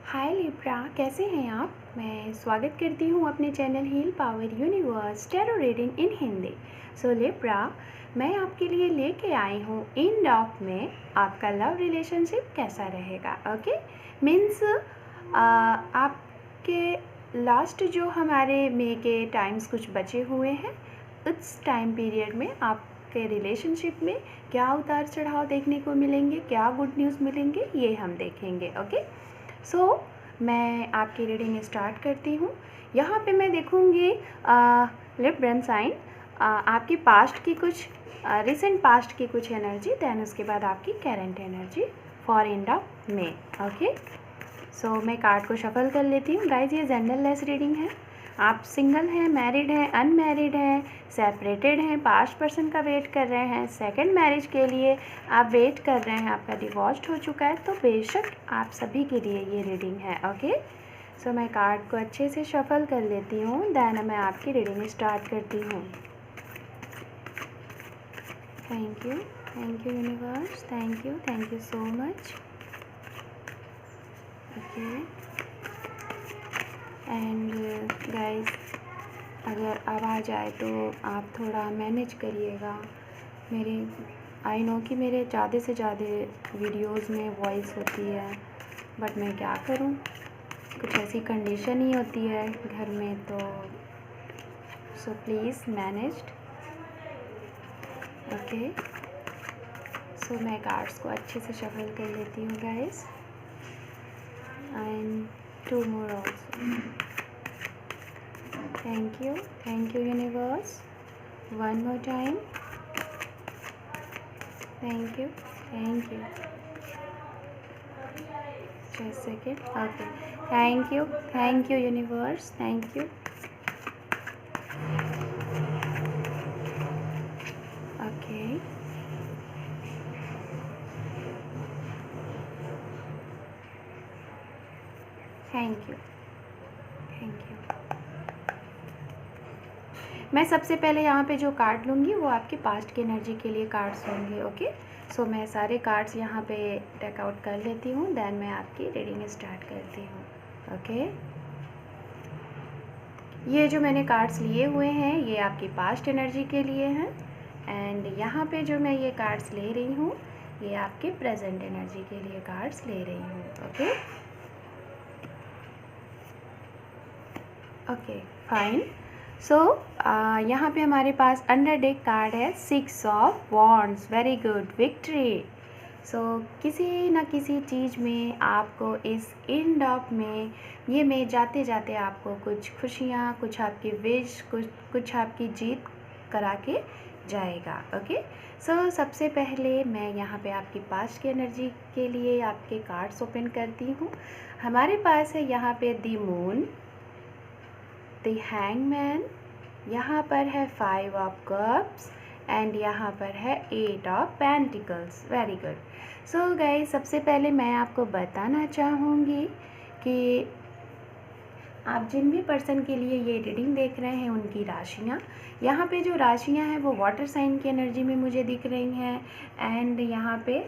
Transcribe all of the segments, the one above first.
हाय Libra, कैसे हैं आप। मैं स्वागत करती हूँ अपने channel heal power universe tarot reading in Hindi. So Libra, मैं आपके लिए लेके आई हूँ एंड ऑफ में आपका लव रिलेशनशिप कैसा रहेगा। ओके, मीन्स आपके लास्ट जो हमारे मई के टाइम्स कुछ बचे हुए हैं, उस टाइम पीरियड में आपके रिलेशनशिप में क्या उतार चढ़ाव देखने को मिलेंगे, क्या गुड न्यूज़ मिलेंगे, ये हम देखेंगे। ओके, सो मैं आपकी रीडिंग स्टार्ट करती हूँ। यहाँ पे मैं देखूँगी लिब्रन साइन, आपकी पास्ट की कुछ रिसेंट पास्ट की कुछ एनर्जी, दैन उसके बाद आपकी current energy for end of May. Okay, so मैं कार्ड को शफल कर लेती हूँ। गाइज, ये जेंडरलेस रीडिंग है। आप सिंगल हैं, मैरिड हैं, अनमैरिड हैं, सेपरेटेड हैं, पास्ट पर्सन का वेट कर रहे हैं, सेकंड मैरिज के लिए आप वेट कर रहे हैं, आपका डिवोर्स हो चुका है, तो बेशक आप सभी के लिए ये रीडिंग है। ओके, सो मैं कार्ड को अच्छे से शफल कर लेती हूँ, दैन मैं आपकी रीडिंग स्टार्ट करती हूँ। Thank you universe, thank you so much. Okay, and guys, अगर आवाज़ आए तो आप थोड़ा मैनेज करिएगा। आई नो कि मेरे ज़्यादा से ज़्यादा वीडियोस में वॉइस होती है, बट मैं क्या करूं, कुछ ऐसी कंडीशन ही होती है घर में, तो so please managed. Okay, so मैं कार्ड्स को अच्छे से शफल कर लेती हूँ guys, and 2 more also। Thank you universe, 1 more time। Thank you just second। Okay, thank you universe, thank you. Okay, thank you. मैं सबसे पहले यहाँ पे जो कार्ड लूँगी वो आपके पास्ट की एनर्जी के लिए कार्ड्स होंगे। ओके, सो मैं सारे कार्ड्स यहाँ पे टेक आउट कर लेती हूँ, दैन मैं आपकी रीडिंग स्टार्ट करती हूँ। ओके, ये जो मैंने कार्ड्स लिए हुए हैं ये आपकी पास्ट एनर्जी के लिए हैं, एंड यहाँ पे जो मैं ये कार्ड्स ले रही हूँ ये आपके प्रेजेंट एनर्जी के लिए कार्ड्स ले रही हूँ। Okay, okay fine. सो यहाँ पे हमारे पास अंडर डेक कार्ड है 6 of wands. Very good, victory. So किसी न किसी चीज़ में आपको इस एंड ऑफ में ये में जाते जाते आपको कुछ खुशियाँ, कुछ आपकी विश, कुछ आपकी जीत करा के जाएगा। ओके, सो सबसे पहले मैं यहाँ पे आपकी पास्ट की एनर्जी के लिए आपके कार्ड्स ओपन करती हूँ। हमारे पास है यहाँ पे द मून, द हैंगमैन, यहाँ पर है 5 ऑफ कप्स, एंड यहाँ पर है 8 of pentacles. Very good. So guys, सबसे पहले मैं आपको बताना चाहूँगी कि आप जिन भी पर्सन के लिए ये रीडिंग देख रहे हैं उनकी राशियाँ, यहाँ पे जो राशियाँ हैं वो वाटर साइन की एनर्जी में मुझे दिख रही हैं, एंड यहाँ पे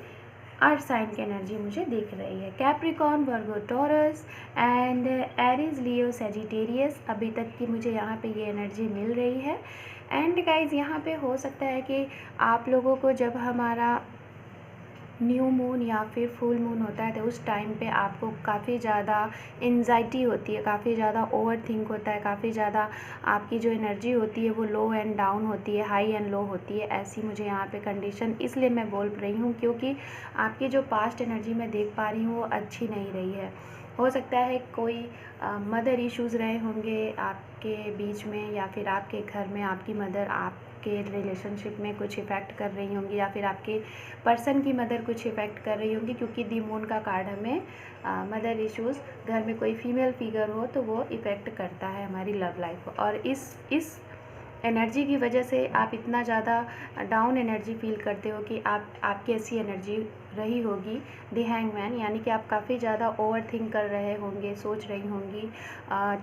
अर्थ साइन की एनर्जी मुझे दिख रही है। Capricorn, Virgo, taurus and Aries, Leo, Sagittarius, अभी तक की मुझे यहाँ पे ये एनर्जी मिल रही है। एंड गाइज, यहाँ पे हो सकता है कि आप लोगों को जब हमारा न्यू मून या फिर फुल मून होता है तो उस टाइम पे आपको काफ़ी ज़्यादा एंजाइटी होती है, काफ़ी ज़्यादा ओवर थिंक होता है, काफ़ी ज़्यादा आपकी जो एनर्जी होती है वो लो एंड डाउन होती है, हाई एंड लो होती है। ऐसी मुझे यहाँ पे कंडीशन इसलिए मैं बोल रही हूँ क्योंकि आपकी जो पास्ट एनर्जी मैं देख पा रही हूँ वो अच्छी नहीं रही है। हो सकता है कोई मदर इश्यूज़ रहे होंगे आपके बीच में, या फिर आपके घर में आपकी मदर आपके रिलेशनशिप में कुछ इफ़ेक्ट कर रही होंगी, या फिर आपके पर्सन की मदर कुछ इफ़ेक्ट कर रही होंगी, क्योंकि दी मून का कार्ड हमें मदर इश्यूज़, घर में कोई फीमेल फिगर हो तो वो इफ़ेक्ट करता है हमारी लव लाइफ को। और इस एनर्जी की वजह से आप इतना ज़्यादा डाउन एनर्जी फील करते हो कि आपकी ऐसी एनर्जी रही होगी द हैंगमैन, यानी कि आप काफ़ी ज़्यादा ओवर थिंक कर रहे होंगे, सोच रही होंगी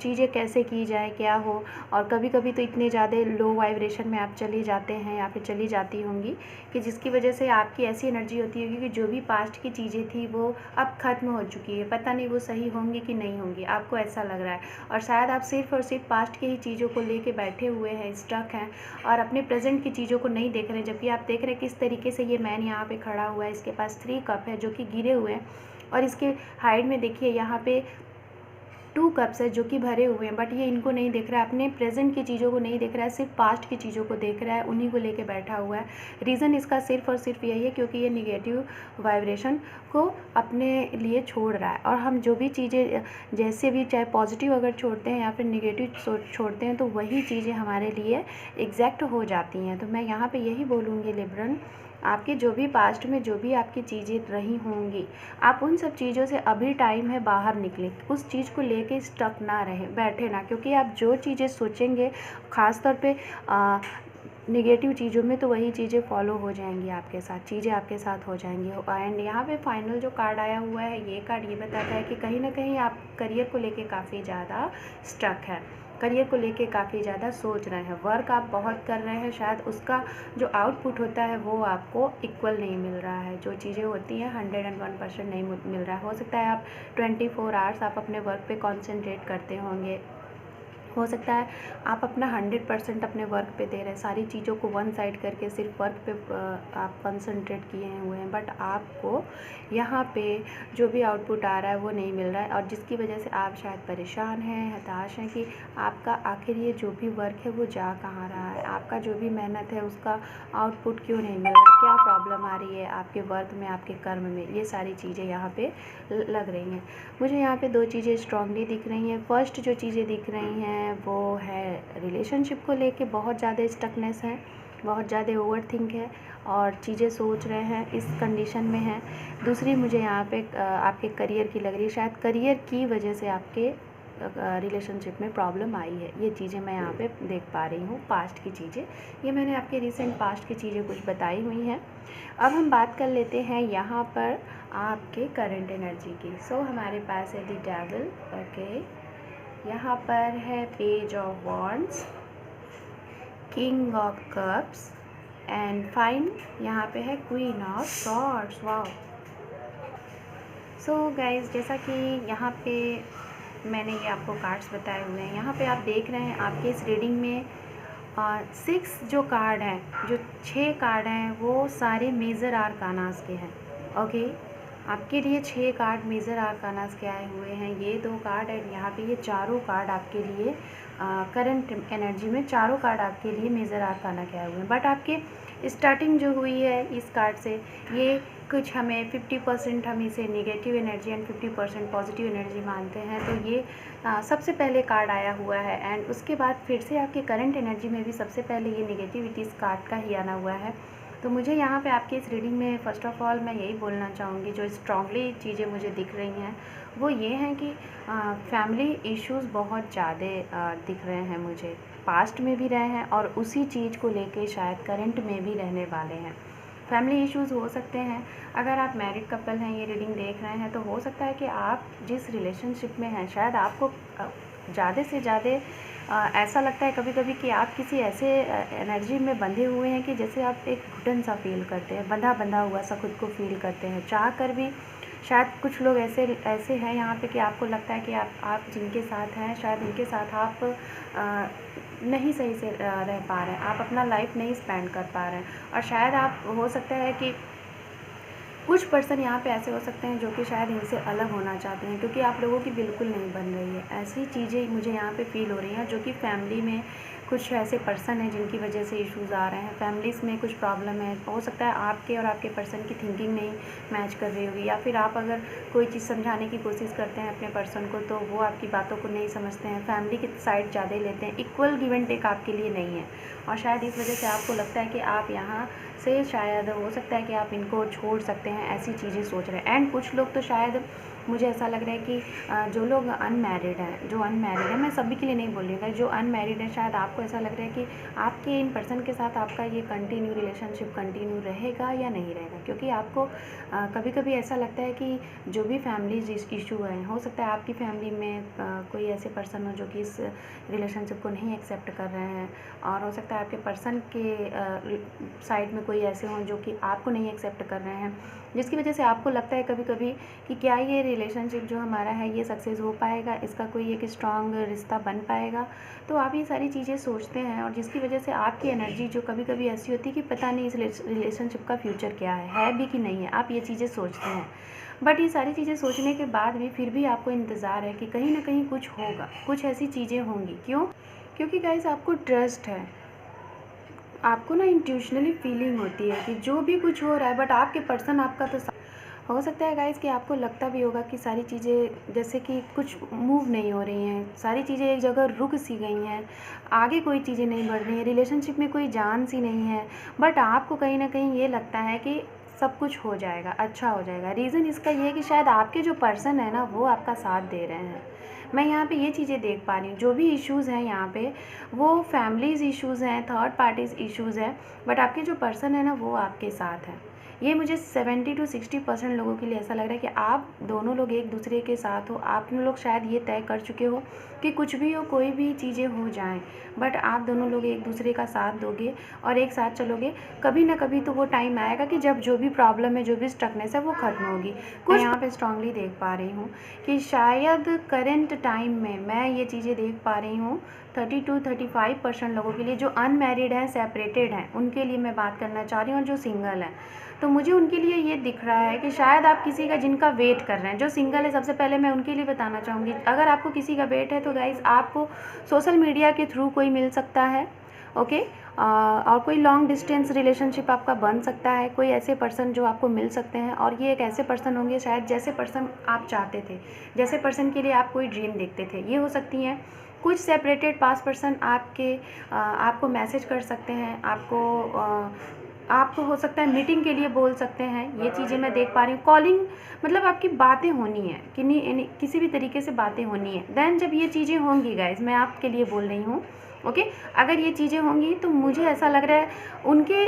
चीज़ें कैसे की जाए, क्या हो। और कभी कभी तो इतने ज़्यादा लो वाइब्रेशन में आप चली जाते हैं या फिर चली जाती होंगी कि जिसकी वजह से आपकी ऐसी एनर्जी होती होगी कि जो भी पास्ट की चीज़ें थी वो अब ख़त्म हो चुकी है, पता नहीं वो सही होंगी कि नहीं होंगी, आपको ऐसा लग रहा है। और शायद आप सिर्फ और सिर्फ पास्ट की ही चीज़ों को लेके बैठे हुए हैं, स्टक हैं, और अपने प्रेजेंट की चीज़ों को नहीं देख रहे हैं। जबकि आप देख रहे हैं किस तरीके से ये मैन यहाँ पे खड़ा हुआ है, इसके पास 3 कप है जो कि गिरे हुए हैं, और इसके हाइड में देखिए यहाँ पे 2 कप्स है जो कि भरे हुए हैं, बट ये इनको नहीं देख रहा है, अपने प्रेजेंट की चीज़ों को नहीं देख रहा है, सिर्फ पास्ट की चीज़ों को देख रहा है, उन्हीं को लेके बैठा हुआ है। रीज़न इसका सिर्फ और सिर्फ यही है क्योंकि ये निगेटिव वाइब्रेशन को अपने लिए छोड़ रहा है। और हम जो भी चीज़ें जैसे भी, चाहे पॉजिटिव अगर छोड़ते हैं या फिर निगेटिव छोड़ते हैं, तो वही चीज़ें हमारे लिए एग्जैक्ट हो जाती हैं। तो मैं यहाँ पे यही बोलूँगी लिब्रन, आपके जो भी पास्ट में जो भी आपकी चीज़ें रही होंगी, आप उन सब चीज़ों से अभी टाइम है बाहर निकले, उस चीज़ को लेके स्टक ना रहें, बैठे ना, क्योंकि आप जो चीज़ें सोचेंगे ख़ास तौर पे निगेटिव चीज़ों में, तो वही चीज़ें फॉलो हो जाएंगी आपके साथ, चीज़ें आपके साथ हो जाएंगी। एंड यहाँ पे फाइनल जो कार्ड आया हुआ है, ये कार्ड ये बताता है कि कहीं ना कहीं आप करियर को लेके काफ़ी ज़्यादा स्टक है, करियर को लेके काफ़ी ज़्यादा सोच रहे हैं, वर्क आप बहुत कर रहे हैं, शायद उसका जो आउटपुट होता है वो आपको इक्वल नहीं मिल रहा है, जो चीज़ें होती हैं 101% नहीं मिल रहा है। हो सकता है आप 24 आवर्स आप अपने वर्क पे कॉन्सेंट्रेट करते होंगे, हो सकता है आप अपना 100% अपने वर्क पे दे रहे हैं, सारी चीज़ों को वन साइड करके सिर्फ वर्क पे आप कंसंट्रेट किए हुए हैं, बट आपको यहाँ पे जो भी आउटपुट आ रहा है वो नहीं मिल रहा है, और जिसकी वजह से आप शायद परेशान हैं, हताश हैं कि आपका आखिर ये जो भी वर्क है वो जा कहाँ रहा है, आपका जो भी मेहनत है उसका आउटपुट क्यों नहीं मिल रहा है, क्या प्रॉब्लम आ रही है आपके वर्क में, आपके कर्म में। ये सारी चीज़ें यहाँ पे लग रही हैं। मुझे यहाँ पे 2 चीज़ें स्ट्रांगली दिख रही हैं। फर्स्ट जो चीज़ें दिख रही हैं वो है रिलेशनशिप को लेके बहुत ज़्यादा स्टकनेस है, बहुत ज़्यादा ओवर थिंक है और चीज़ें सोच रहे हैं, इस कंडीशन में है। दूसरी मुझे यहाँ पे आपके करियर की लग रही है, शायद करियर की वजह से आपके रिलेशनशिप में प्रॉब्लम आई है। ये चीज़ें मैं यहाँ पे देख पा रही हूँ, पास्ट की चीज़ें, ये मैंने आपके रिसेंट पास्ट की चीज़ें कुछ बताई हुई हैं। अब हम बात कर लेते हैं यहाँ पर आपके करंट एनर्जी की। सो हमारे पास है द डेविल, ओके, यहाँ पर है page of wands, king of cups and fine यहाँ पे है queen of swords. Wow. So guys, जैसा कि यहाँ पे मैंने ये आपको कार्ड्स बताए हुए हैं, यहाँ पे आप देख रहे हैं आपके इस रीडिंग में 6 जो कार्ड हैं, जो 6 कार्ड हैं वो सारे मेजर आर्कानास के हैं। ओके, आपके लिए 6 कार्ड मेजर आर्कानास के आए हुए हैं, ये 2 कार्ड एंड यहाँ पे ये चारों कार्ड आपके लिए करंट एनर्जी में चारों कार्ड आपके लिए मेजर आर्काना के आए हुए हैं। बट आपके स्टार्टिंग जो हुई है इस कार्ड से, ये कुछ हमें 50% हम इसे negative energy and 50% positive energy मानते हैं। तो ये सबसे पहले कार्ड आया हुआ है एंड उसके बाद फिर से आपके करंट एनर्जी में भी सबसे पहले ये नेगेटिविटी इस कार्ड का ही आना हुआ है। तो मुझे यहाँ पे आपके इस रीडिंग में फ़र्स्ट ऑफ़ ऑल मैं यही बोलना चाहूँगी, जो स्ट्रांगली चीज़ें मुझे दिख रही हैं वो ये हैं कि फैमिली इश्यूज़ बहुत ज़्यादा दिख रहे हैं मुझे, पास्ट में भी रहे हैं और उसी चीज़ को लेके शायद करंट में भी रहने वाले हैं। फैमिली इश्यूज़ हो सकते हैं, अगर आप मैरिड कपल हैं, ये रीडिंग देख रहे हैं, तो हो सकता है कि आप जिस रिलेशनशिप में हैं शायद आपको ज़्यादा से ज़्यादा ऐसा लगता है कभी कभी कि आप किसी ऐसे एनर्जी में बंधे हुए हैं कि जैसे आप एक घुटन सा फील करते हैं, बंधा बंधा हुआ सा खुद को फील करते हैं, चाह कर भी। शायद कुछ लोग ऐसे हैं यहाँ पे कि आपको लगता है कि आप जिनके साथ हैं शायद उनके साथ आप नहीं सही से रह पा रहे हैं, आप अपना लाइफ नहीं स्पेंड कर पा रहे हैं। और शायद आप, हो सकता है कि कुछ पर्सन यहाँ पे ऐसे हो सकते हैं जो कि शायद इनसे अलग होना चाहते हैं, क्योंकि आप लोगों की बिल्कुल नहीं बन रही है। ऐसी चीज़ें मुझे यहाँ पे फील हो रही हैं, जो कि फैमिली में कुछ ऐसे पर्सन हैं जिनकी वजह से इश्यूज़ आ रहे हैं, फैमिलीज़ में कुछ प्रॉब्लम है। हो सकता है आपके और आपके पर्सन की थिंकिंग नहीं मैच कर रही होगी, या फिर आप अगर कोई चीज़ समझाने की कोशिश करते हैं अपने पर्सन को तो वो आपकी बातों को नहीं समझते हैं, फैमिली की साइड ज़्यादा लेते हैं, इक्वल गिव एंड टेक आपके लिए नहीं है। और शायद इस वजह से आपको लगता है कि आप यहाँ से शायद, हो सकता है कि आप इनको छोड़ सकते हैं, ऐसी चीज़ें सोच रहे हैं। एंड कुछ लोग तो शायद मुझे ऐसा लग रहा है कि जो लोग अनमैरिड हैं, मैं सभी के लिए नहीं बोल रही हूँ, जो अनमैरिड है, शायद आपको ऐसा लग रहा है कि आपके इन पर्सन के साथ आपका ये रिलेशनशिप कंटिन्यू रहेगा या नहीं रहेगा। क्योंकि आपको कभी कभी ऐसा लगता है कि जो भी फैमिलीज इशू है, हो सकता है आपकी फैमिली में कोई ऐसे पर्सन हो जो कि इस रिलेशनशिप को नहीं एक्सेप्ट कर रहे हैं, और हो सकता है आपके पर्सन के साइड में कोई ऐसे हों जो कि आपको नहीं एक्सेप्ट कर रहे हैं, जिसकी वजह से आपको लगता है कभी कभी कि क्या ये रिलेशनशिप जो हमारा है ये सक्सेस हो पाएगा, इसका कोई एक स्ट्रॉन्ग रिश्ता बन पाएगा। तो आप ये सारी चीज़ें सोचते हैं, और जिसकी वजह से आपकी एनर्जी जो कभी कभी ऐसी होती है कि पता नहीं इस रिलेशनशिप का फ्यूचर क्या है भी कि नहीं है, आप ये चीज़ें सोचते हैं। बट ये सारी चीज़ें सोचने के बाद भी फिर भी आपको इंतज़ार है कि कहीं ना कहीं कुछ होगा, कुछ ऐसी चीज़ें होंगी। क्यों? क्योंकि गाइस आपको ट्रस्ट है, आपको ना इंट्यूशनली फीलिंग होती है कि जो भी कुछ हो रहा है, बट आपके पर्सन आपका तो हो सकता है गाइस कि आपको लगता भी होगा कि सारी चीज़ें जैसे कि कुछ मूव नहीं हो रही हैं, सारी चीज़ें एक जगह रुक सी गई हैं, आगे कोई चीज़ें नहीं बढ़ रही हैं, रिलेशनशिप में कोई जान सी नहीं है। बट आपको कहीं ना कहीं ये लगता है कि सब कुछ हो जाएगा, अच्छा हो जाएगा। रीज़न इसका ये है कि शायद आपके जो पर्सन है ना वो आपका साथ दे रहे हैं। मैं यहाँ पे ये चीज़ें देख पा रही हूँ, जो भी इश्यूज़ हैं यहाँ पे वो फैमिलीज़ इश्यूज़ हैं, थर्ड पार्टीज़ इश्यूज़ हैं, बट आपके जो पर्सन है ना वो आपके साथ है। ये मुझे 70 to 60% लोगों के लिए ऐसा लग रहा है कि आप दोनों लोग एक दूसरे के साथ हो। आप लोग शायद ये तय कर चुके हो कि कुछ भी हो, कोई भी चीज़ें हो जाएं, बट आप दोनों लोग एक दूसरे का साथ दोगे और एक साथ चलोगे। कभी ना कभी तो वो टाइम आएगा कि जब जो भी प्रॉब्लम है, जो भी स्टकनेस है वो ख़त्म होगी। कुछ यहाँ पे स्ट्रांगली देख पा रही हूँ कि शायद करेंट टाइम में मैं ये चीज़ें देख पा रही हूँ 30 to 35% लोगों के लिए जो अनमैरिड हैं, सेपरेटेड हैं, उनके लिए मैं बात करना चाह रही हूँ, और जो सिंगल हैं। तो मुझे उनके लिए ये दिख रहा है कि शायद आप किसी का जिनका वेट कर रहे हैं। जो सिंगल है, सबसे पहले मैं उनके लिए बताना चाहूँगी, अगर आपको किसी का वेट है तो गाइज़ आपको सोशल मीडिया के थ्रू कोई मिल सकता है, ओके। और कोई लॉन्ग डिस्टेंस रिलेशनशिप आपका बन सकता है, कोई ऐसे पर्सन जो आपको मिल सकते हैं, और ये एक ऐसे पर्सन होंगे शायद जैसे पर्सन आप चाहते थे, जैसे पर्सन के लिए आप कोई ड्रीम देखते थे। ये हो सकती हैं कुछ सेपरेटेड पास्ट पर्सन आपको मैसेज कर सकते हैं, आपको हो सकता है मीटिंग के लिए बोल सकते हैं। ये चीज़ें मैं देख पा रही हूँ। कॉलिंग मतलब आपकी बातें होनी है कि नहीं, किसी भी तरीके से बातें होनी है। देन जब ये चीज़ें होंगी गाइज, मैं आपके लिए बोल रही हूँ, ओके, अगर ये चीज़ें होंगी तो मुझे ऐसा लग रहा है उनके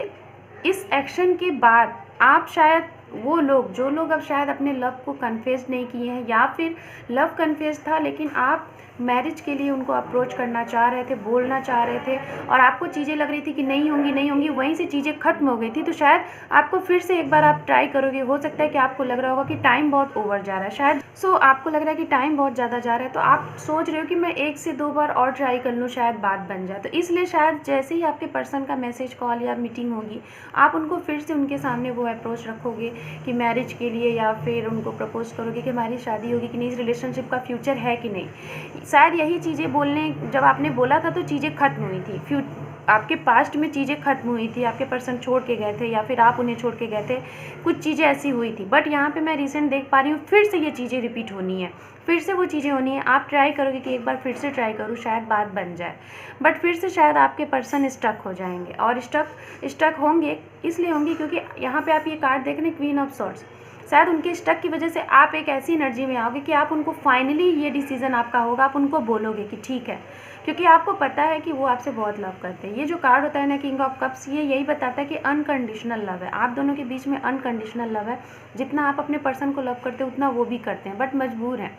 इस एक्शन के बाद आप शायद जो लोग अब शायद अपने लव को कन्फेस नहीं किए हैं, या फिर लव कन्फेस था लेकिन आप मैरिज के लिए उनको अप्रोच करना चाह रहे थे, बोलना चाह रहे थे, और आपको चीज़ें लग रही थी कि नहीं होंगी, वहीं से चीज़ें ख़त्म हो गई थी, तो शायद आपको फिर से एक बार आप ट्राई करोगे। हो सकता है कि आपको लग रहा होगा कि टाइम बहुत ओवर जा रहा है, शायद आपको लग रहा है कि टाइम बहुत ज़्यादा जा रहा है, तो आप सोच रहे हो कि मैं 1 से 2 बार और ट्राई कर लूँ, शायद बात बन जाए। तो इसलिए शायद जैसे ही आपके पर्सन का मैसेज, कॉल या मीटिंग होगी, आप उनको फिर से उनके सामने वो अप्रोच रखोगे कि मैरिज के लिए, या फिर उनको प्रपोज करोगे कि हमारी शादी होगी कि नहीं, इस रिलेशनशिप का फ्यूचर है कि नहीं। शायद यही चीज़ें बोलने जब आपने बोला था तो चीज़ें ख़त्म हुई थी, आपके पास्ट में चीज़ें ख़त्म हुई थी, आपके पर्सन छोड़ के गए थे या फिर आप उन्हें छोड़ के गए थे, कुछ चीज़ें ऐसी हुई थी। बट यहाँ पे मैं रिसेंट देख पा रही हूँ फिर से ये चीज़ें रिपीट होनी है, फिर से वो चीज़ें होनी है। आप ट्राई करोगे कि एक बार फिर से ट्राई करूँ, शायद बात बन जाए, बट फिर से शायद आपके पर्सन स्टक हो जाएंगे। और स्टक होंगे इसलिए होंगे क्योंकि यहाँ पे आप ये कार्ड देख रहे हैं, क्वीन ऑफ सॉर्ड्स। शायद उनके स्टक की वजह से आप एक ऐसी एनर्जी में आओगे कि आप उनको फाइनली, ये डिसीज़न आपका होगा, आप उनको बोलोगे कि ठीक है, क्योंकि आपको पता है कि वो आपसे बहुत लव करते हैं। ये जो कार्ड होता है ना, किंग ऑफ कप्स, ये यही बताता है कि अनकंडीशनल लव है, आप दोनों के बीच में अनकंडीशनल लव है। जितना आप अपने पर्सन को लव करते हो उतना वो भी करते हैं, बट मजबूर हैं।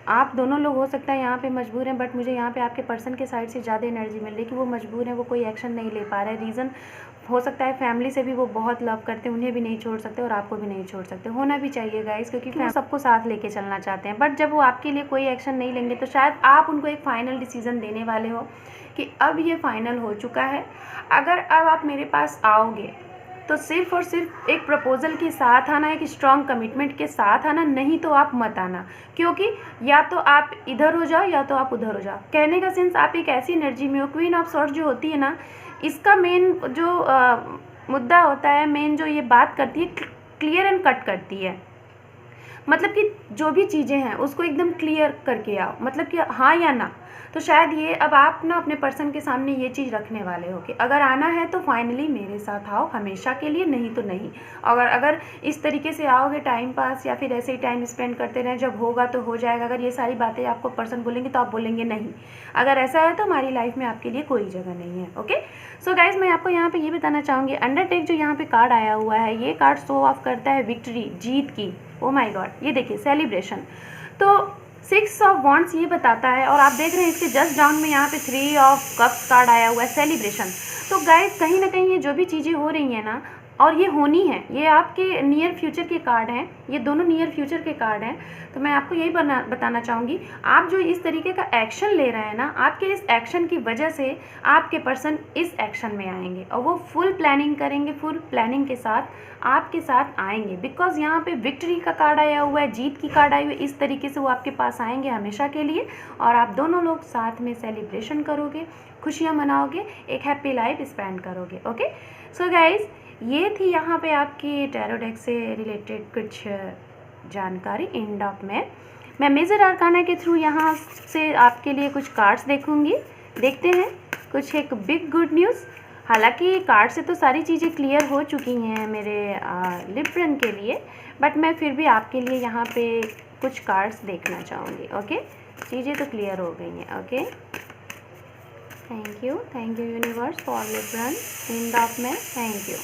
आप दोनों लोग हो सकता है यहाँ पे मजबूर हैं, बट मुझे यहाँ पे आपके पर्सन के साइड से ज़्यादा एनर्जी मिल रही है कि वो मजबूर हैं, वो कोई एक्शन नहीं ले पा रहे हैं। रीज़न हो सकता है फैमिली से भी वो बहुत लव करते हैं, उन्हें भी नहीं छोड़ सकते और आपको भी नहीं छोड़ सकते। होना भी चाहिए गाइस, क्योंकि वो सबको साथ लेके चलना चाहते हैं। बट जब वो आपके लिए कोई एक्शन नहीं लेंगे तो शायद आप उनको एक फाइनल डिसीज़न देने वाले हो कि अब ये फाइनल हो चुका है, अगर अब आप मेरे पास आओगे तो सिर्फ और सिर्फ एक प्रपोजल के साथ आना, एक स्ट्रॉन्ग कमिटमेंट के साथ आना, नहीं तो आप मत आना। क्योंकि या तो आप इधर हो जाओ या तो आप उधर हो जाओ। कहने का सेंस, आप एक ऐसी एनर्जी में हो, क्वीन ऑफ सॉर्ड्स जो होती है ना, इसका मेन जो मुद्दा होता है, मेन जो ये बात करती है, क्लियर एंड कट करती है। मतलब कि जो भी चीज़ें हैं उसको एकदम क्लियर करके आओ, मतलब कि हाँ या ना। तो शायद ये अब आप ना अपने पर्सन के सामने ये चीज़ रखने वाले हो कि अगर आना है तो फाइनली मेरे साथ आओ हमेशा के लिए, नहीं तो नहीं। अगर इस तरीके से आओगे टाइम पास या फिर ऐसे ही टाइम स्पेंड करते रहें, जब होगा तो हो जाएगा, अगर ये सारी बातें आपको पर्सन बोलेंगे तो आप बोलेंगे नहीं। अगर ऐसा है तो हमारी लाइफ में आपके लिए कोई जगह नहीं है। ओके, सो गाइज मैं आपको यहाँ पे ये बताना चाहूँगी, अंडरटेक जो यहाँ पे कार्ड आया हुआ है, ये कार्ड शो ऑफ करता है विक्ट्री, जीत की। ओ माय गॉड, ये देखिए सेलिब्रेशन। तो 6 ऑफ वॉन्ड्स ये बताता है, और आप देख रहे हैं इसके जस्ट डाउन में यहाँ पे 3 ऑफ कप्स कार्ड आया हुआ है, सेलिब्रेशन। तो गाइज कहीं ना कहीं ये जो भी चीज़ें हो रही हैं ना, और ये होनी है, ये आपके नियर फ्यूचर के कार्ड हैं, ये दोनों नियर फ्यूचर के कार्ड हैं। तो मैं आपको यही बताना चाहूँगी, आप जो इस तरीके का एक्शन ले रहे हैं ना, आपके इस एक्शन की वजह से आपके पर्सन इस एक्शन में आएंगे और वो फुल प्लानिंग करेंगे, फुल प्लानिंग के साथ आपके साथ आएंगे। बिकॉज यहाँ पे विक्ट्री का कार्ड आया हुआ है, जीत की कार्ड आई हुई है, इस तरीके से वो आपके पास आएंगे हमेशा के लिए, और आप दोनों लोग साथ में सेलिब्रेशन करोगे, खुशियाँ मनाओगे, एक हैप्पी लाइफ स्पेंड करोगे। ओके, सो गाइज ये थी यहाँ पे आपकी टैरो डेक से रिलेटेड कुछ जानकारी। एंड ऑफ में मैं मेजर आर्काना के थ्रू यहाँ से आपके लिए कुछ कार्ड्स देखूँगी, देखते हैं कुछ एक बिग गुड न्यूज़। हालांकि कार्ड से तो सारी चीज़ें क्लियर हो चुकी हैं मेरे लिब्रन के लिए, बट मैं फिर भी आपके लिए यहाँ पे कुछ कार्ड्स देखना चाहूँगी। ओके, चीज़ें तो क्लियर हो गई हैं। Okay, thank you universe for Libran. End of में thank you.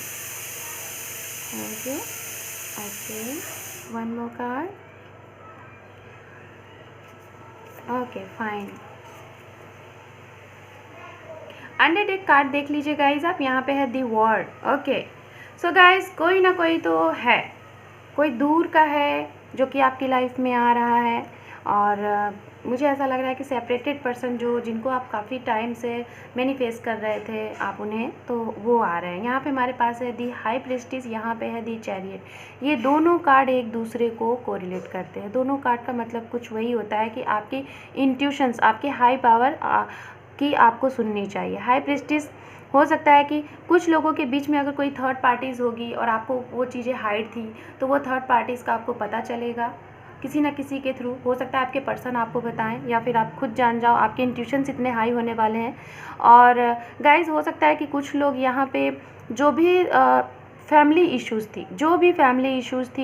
Okay, one more card. Okay fine, undertake card देख लीजिए गाइज आप, यहाँ पे है the word. Okay, so guys कोई ना कोई तो है, कोई दूर का है जो कि आपकी लाइफ में आ रहा है, और मुझे ऐसा लग रहा है कि सेपरेटेड पर्सन जो जिनको आप काफ़ी टाइम से मैनिफेस्ट कर रहे थे आप उन्हें, तो वो आ रहे हैं। यहाँ पे हमारे पास है दी हाई प्रीस्टिस, यहाँ पे है दी चैरियट। ये दोनों कार्ड एक दूसरे को कोरिलेट करते हैं। दोनों कार्ड का मतलब कुछ वही होता है कि आपकी इंट्यूशंस, आपके हाई पावर की आपको सुननी चाहिए। हाई प्रीस्टिस हो सकता है कि कुछ लोगों के बीच में अगर कोई थर्ड पार्टीज़ होगी और आपको वो चीज़ें हाइड थी, तो वो थर्ड पार्टीज़ का आपको पता चलेगा किसी ना किसी के थ्रू। हो सकता है आपके पर्सन आपको बताएं या फिर आप खुद जान जाओ, आपके इंट्यूशंस इतने हाई होने वाले हैं। और गाइज हो सकता है कि कुछ लोग यहाँ पे जो भी फैमिली इश्यूज़ थी,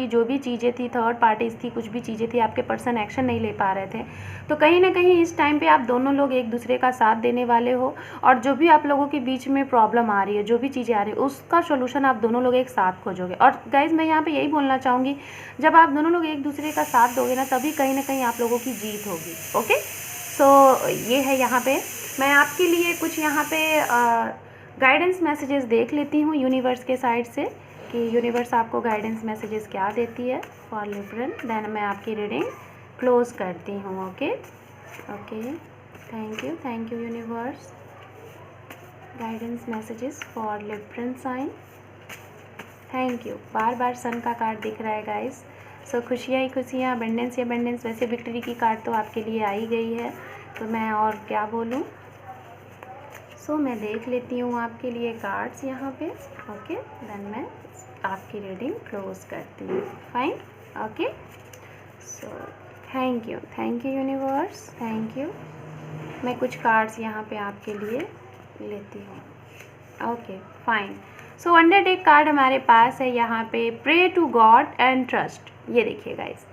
जो भी चीज़ें थी, थर्ड पार्टीज़ थी, कुछ भी चीज़ें थी, आपके पर्सन एक्शन नहीं ले पा रहे थे, तो कहीं ना कहीं इस टाइम पे आप दोनों लोग एक दूसरे का साथ देने वाले हो, और जो भी आप लोगों के बीच में प्रॉब्लम आ रही है, जो भी चीज़ें आ रही है, उसका सोल्यूशन आप दोनों लोग एक साथ खोजोगे। और गाइज मैं यहाँ पे यही बोलना चाहूँगी, जब आप दोनों लोग एक दूसरे का साथ दोगे ना, तभी कहीं ना कहीं आप लोगों की जीत होगी। ओके, सो ये है यहाँ पे मैं आपके लिए कुछ यहाँ पे गाइडेंस मैसेजेस देख लेती हूँ यूनिवर्स के साइड से, कि यूनिवर्स आपको गाइडेंस मैसेजेस क्या देती है फॉर लिब्रन। देन मैं आपकी रीडिंग क्लोज करती हूँ। Okay, thank you universe, guidance messages for Libran sign. Thank you. बार बार सन का कार्ड दिख रहा है गाइस। सो खुशियाँ ही खुशियाँ, अबंडेंस ही अबंडेंस। वैसे विक्ट्री की कार्ड तो आपके लिए आ ही गई है, तो मैं और क्या बोलूँ। सो मैं देख लेती हूँ आपके लिए कार्ड्स यहाँ पे। ओके, देन मैं आपकी रीडिंग क्लोज करती हूँ। Fine, okay. So thank you universe, thank you. मैं कुछ कार्ड्स यहाँ पे आपके लिए लेती हूँ। Okay fine. So undertake card हमारे पास है यहाँ पे, pray to God and trust. ये देखिए गाइस,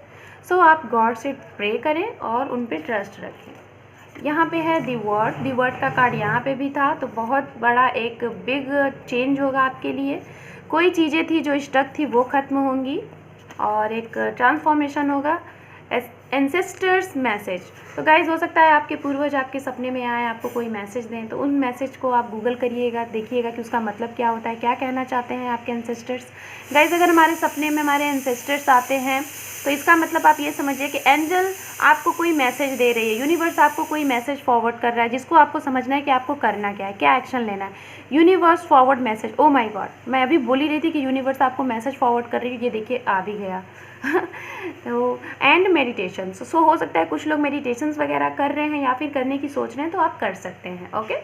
सो आप गॉड से प्रे करें और उन पे ट्रस्ट रखें। यहाँ पे है दी वर्ड का कार्ड यहाँ पे भी था, तो बहुत बड़ा एक बिग चेंज होगा आपके लिए। कोई चीज़ें थी जो स्टक थी वो ख़त्म होंगी और एक ट्रांसफॉर्मेशन होगा। एंसेस्टर्स मैसेज, तो गाइज हो सकता है आपके पूर्वज आपके सपने में आए, आपको कोई मैसेज दें, तो उन मैसेज को आप गूगल करिएगा, देखिएगा कि उसका मतलब क्या होता है, क्या कहना चाहते हैं आपके एंसेस्टर्स। गाइज अगर हमारे सपने में हमारे एंसेस्टर्स आते हैं, तो इसका मतलब आप ये समझिए कि एंजल आपको कोई मैसेज दे रही है, यूनिवर्स आपको कोई मैसेज फॉरवर्ड कर रहा है, जिसको आपको समझना है कि आपको करना क्या है, क्या एक्शन लेना है। Universe forward message, oh my God, मैं अभी बोल ही रही थी कि यूनिवर्स आपको मैसेज फॉरवर्ड कर रही है, ये देखिए आ भी गया। तो एंड मेडिटेशन, सो हो सकता है कुछ लोग मेडिटेशंस वगैरह कर रहे हैं या फिर करने की सोच रहे हैं, तो आप कर सकते हैं। ओके,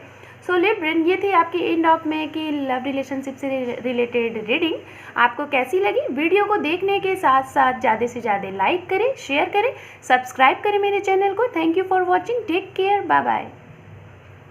सो लिब्रन, ये थी आपकी एंड ऑफ में कि लव रिलेशनशिप से रिलेटेड रीडिंग। आपको कैसी लगी? वीडियो को देखने के साथ साथ ज़्यादा से ज़्यादा लाइक करें, शेयर करें, सब्सक्राइब करें मेरे चैनल को। Thank you for watching, take care, bye bye.